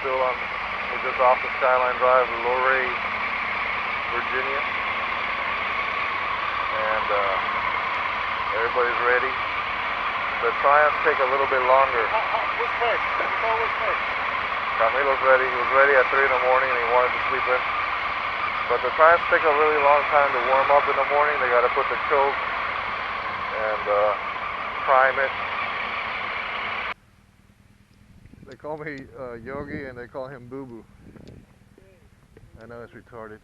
still on, we're just off the Skyline Drive, Luray, Virginia. And everybody's ready. The Triumphs take a little bit longer. What's first? What's first? Camilo's ready. He was ready at 3 in the morning and he wanted to sleep in. But the Triumphs take a really long time to warm up in the morning. They got to put the choke and prime it. They call me Yogi and they call him Boo Boo. I know it's retarded.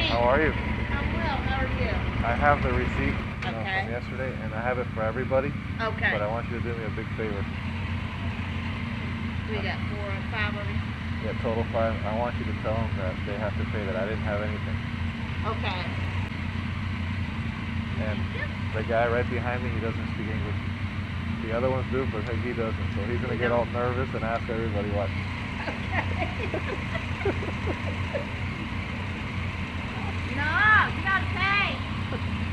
How are you? I'm well. How are you? I have the receipt from Okay. yesterday, and I have it for everybody. Okay. But I want you to do me a big favor. We got 4 or 5 of you. Yeah, total 5. I want you to tell them that they have to pay that I didn't have anything. Okay. And the guy right behind me, he doesn't speak English. The other ones do, but he doesn't. So he's going to get all nervous and ask everybody what. No, you gotta pay.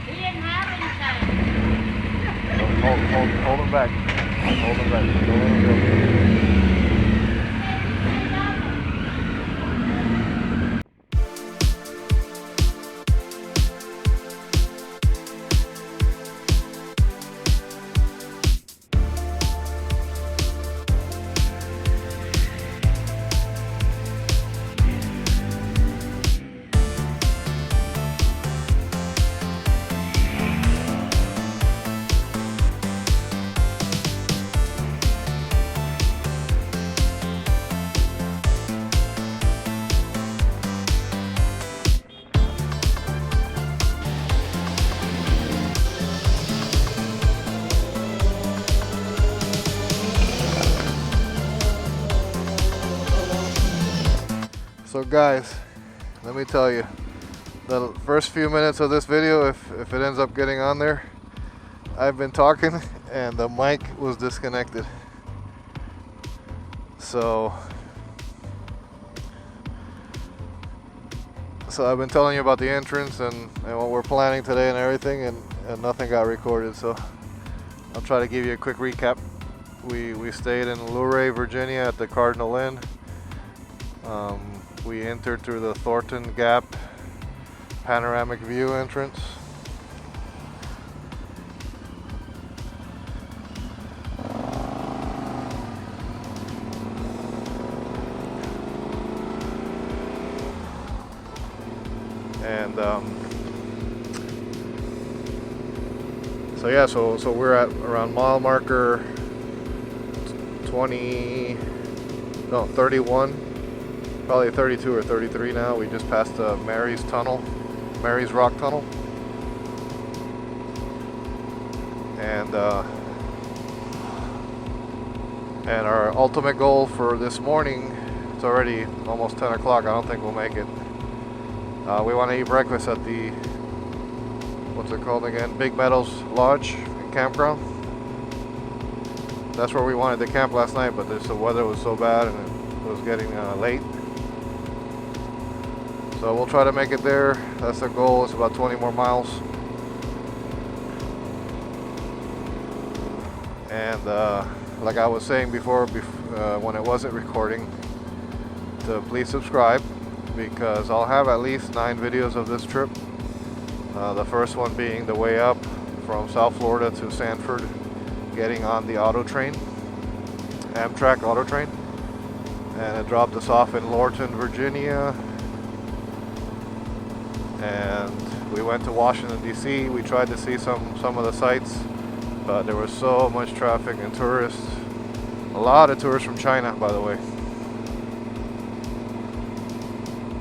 He didn't have anything. Hold him back. Hold him back. Don't let him go. So guys, let me tell you, the first few minutes of this video, if it ends up getting on there, I've been talking and the mic was disconnected. So I've been telling you about the entrance and what we're planning today and everything, and nothing got recorded. So I'll try to give you a quick recap. We stayed in Luray, Virginia at the Cardinal Inn. We entered through the Thornton Gap panoramic view entrance. And so yeah, so we're at around mile marker 31. Probably 32 or 33 now. We just passed Mary's Rock Tunnel. And our ultimate goal for this morning, it's already almost 10 o'clock, I don't think we'll make it. We want to eat breakfast at the, what's it called again? Big Meadows Lodge and Campground. That's where we wanted to camp last night, but the weather was so bad and it was getting late. So we'll try to make it there. That's the goal. It's about 20 more miles. And like I was saying before, when it wasn't recording, to please subscribe, because I'll have at least 9 videos of this trip. The first one being the way up from South Florida to Sanford, getting on the auto train, Amtrak auto train. And it dropped us off in Lorton, Virginia. And we went to Washington, D.C. We tried to see some of the sites, but there was so much traffic and tourists. A lot of tourists from China, by the way.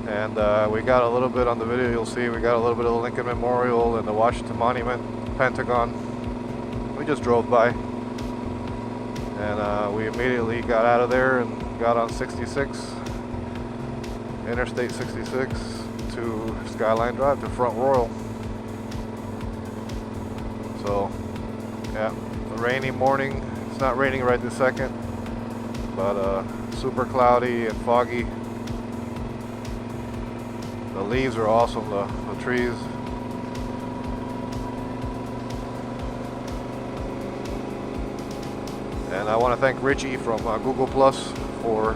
And we got a little bit on the video, you'll see, we got a little bit of the Lincoln Memorial and the Washington Monument, Pentagon. We just drove by. And we immediately got out of there and got on 66, Interstate 66 to Skyline Drive to Front Royal. So, yeah, a rainy morning. It's not raining right this second, but super cloudy and foggy. The leaves are awesome, the trees. And I want to thank Richie from Google Plus for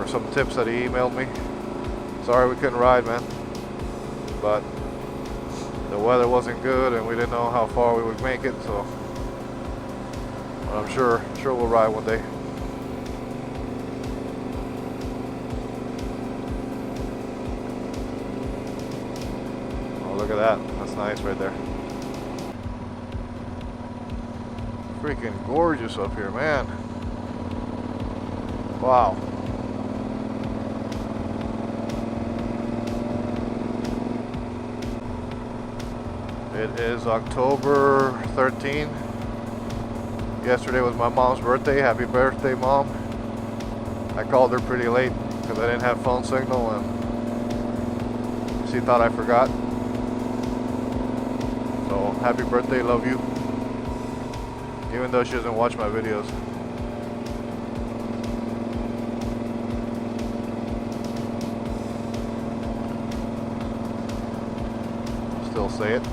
some tips that he emailed me. Sorry we couldn't ride, man, but the weather wasn't good and we didn't know how far we would make it, so but I'm sure we'll ride one day. Oh, look at that. That's nice right there. Freaking gorgeous up here, man. Wow. It is October 13th. Yesterday was my mom's birthday. Happy birthday, Mom. I called her pretty late because I didn't have phone signal and she thought I forgot. So happy birthday, love you. Even though she doesn't watch my videos. Still say it.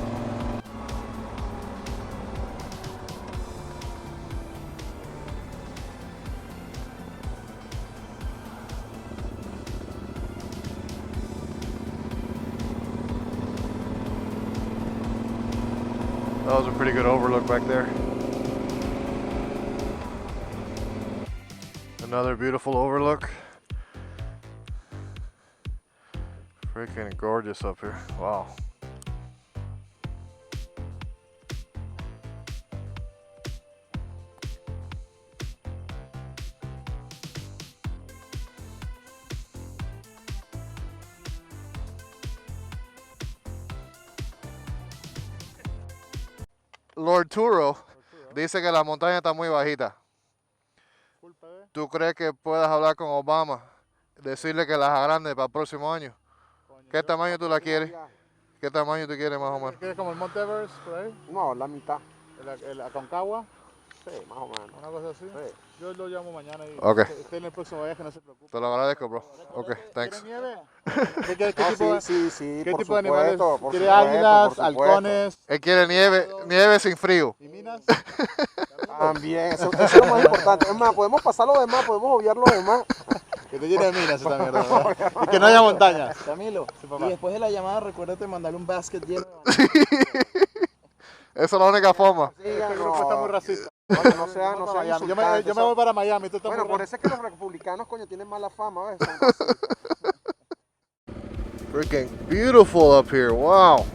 That was a pretty good overlook back there. Another beautiful overlook. Freaking gorgeous up here. Wow. Lord Turo dice que la montaña está muy bajita. ¿Tú crees que puedas hablar con Obama? Decirle que las agrande para el próximo año. ¿Qué tamaño tú la quieres? ¿Qué tamaño tú quieres más o menos? ¿Quieres como el Monte Everest por ahí? No, la mitad. ¿El Aconcagua? Sí, más o menos. ¿Una cosa así? Sí. Yo lo llamo mañana y Ok. esté en el próximo viaje, no se preocupe. Te lo agradezco, bro. Ok, thanks. ¿Quiere nieve? ¿Qué Ah, tipo, sí, ¿qué por tipo de supuesto, animales? por ¿Quiere supuesto, águilas, por supuesto. halcones Él quiere nieve sin frío. y minas? También, eso es lo más importante. Es más, podemos pasar lo demás, podemos obviar lo demás. Que te llene de minas esta mierda, ¿verdad? Y que no haya montañas. Camilo, Sí, papá. y después de la llamada recuérdate mandarle un basket lleno de Esa es la única forma. Este grupo está muy racista. No sea Miami. Yo insultante, me voy para Miami. Tú estás Bueno, muy por eso es que los republicanos, coño, tienen mala fama, ¿ves? Son racistas. Freaking beautiful up here. Wow.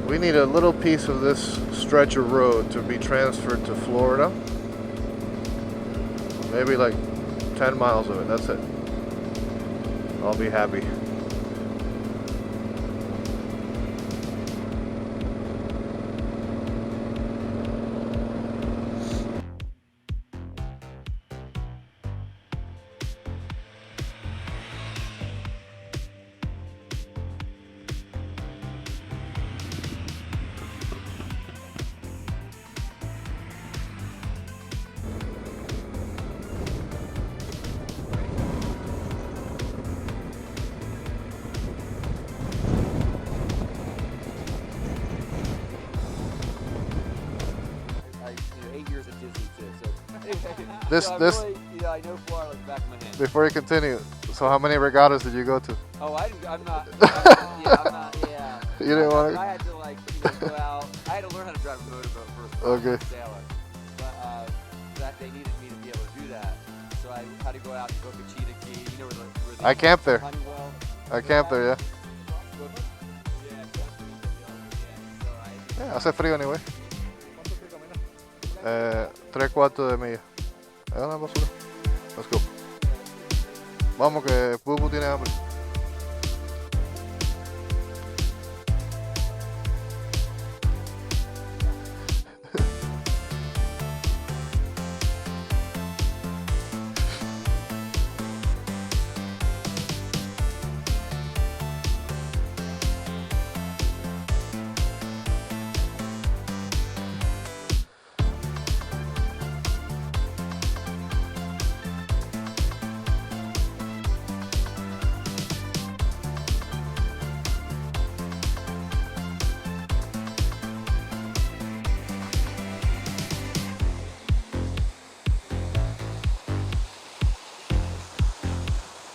We need a little piece of this stretch of road to be transferred to Florida. Maybe like 10 miles of it, that's it. I'll be happy. This, I this, really, I know Florida like the back of my hand. before you continue, so how many regattas did you go to? Oh, I'm not. Yeah. You didn't want I to? had to like go out. I had to learn how to drive a motorboat first. Okay. Sailor. But fact, they needed me to be able to do that. So I had to go out to Boca Cheetah Key. You know where the I camped there. Honeywell. I camped there, yeah. Yeah, so Yeah, hace frío anyway. 3/4 de milla. Es una basura. Let's go. Vamos que Bubu tiene hambre.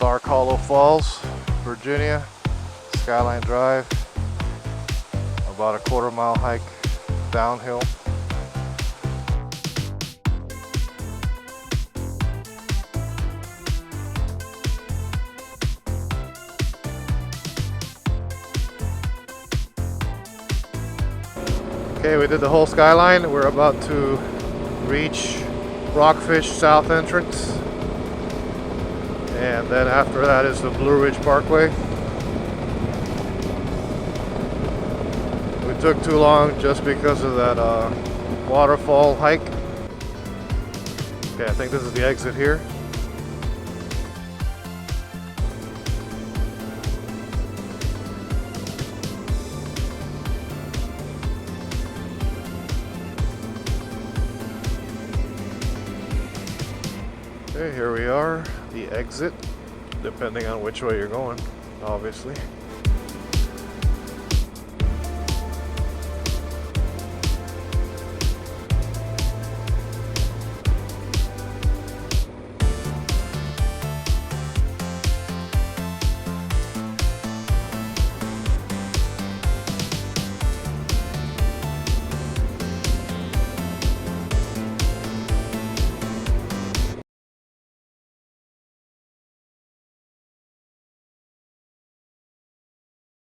Dark Hollow Falls, Virginia, Skyline Drive, about a 1/4 mile hike downhill. Okay, we did the whole Skyline. We're about to reach Rockfish South Entrance. And then after that is the Blue Ridge Parkway. We took too long just because of that waterfall hike. Okay, I think this is the exit here. Okay, here we are, the exit, depending on which way you're going, obviously.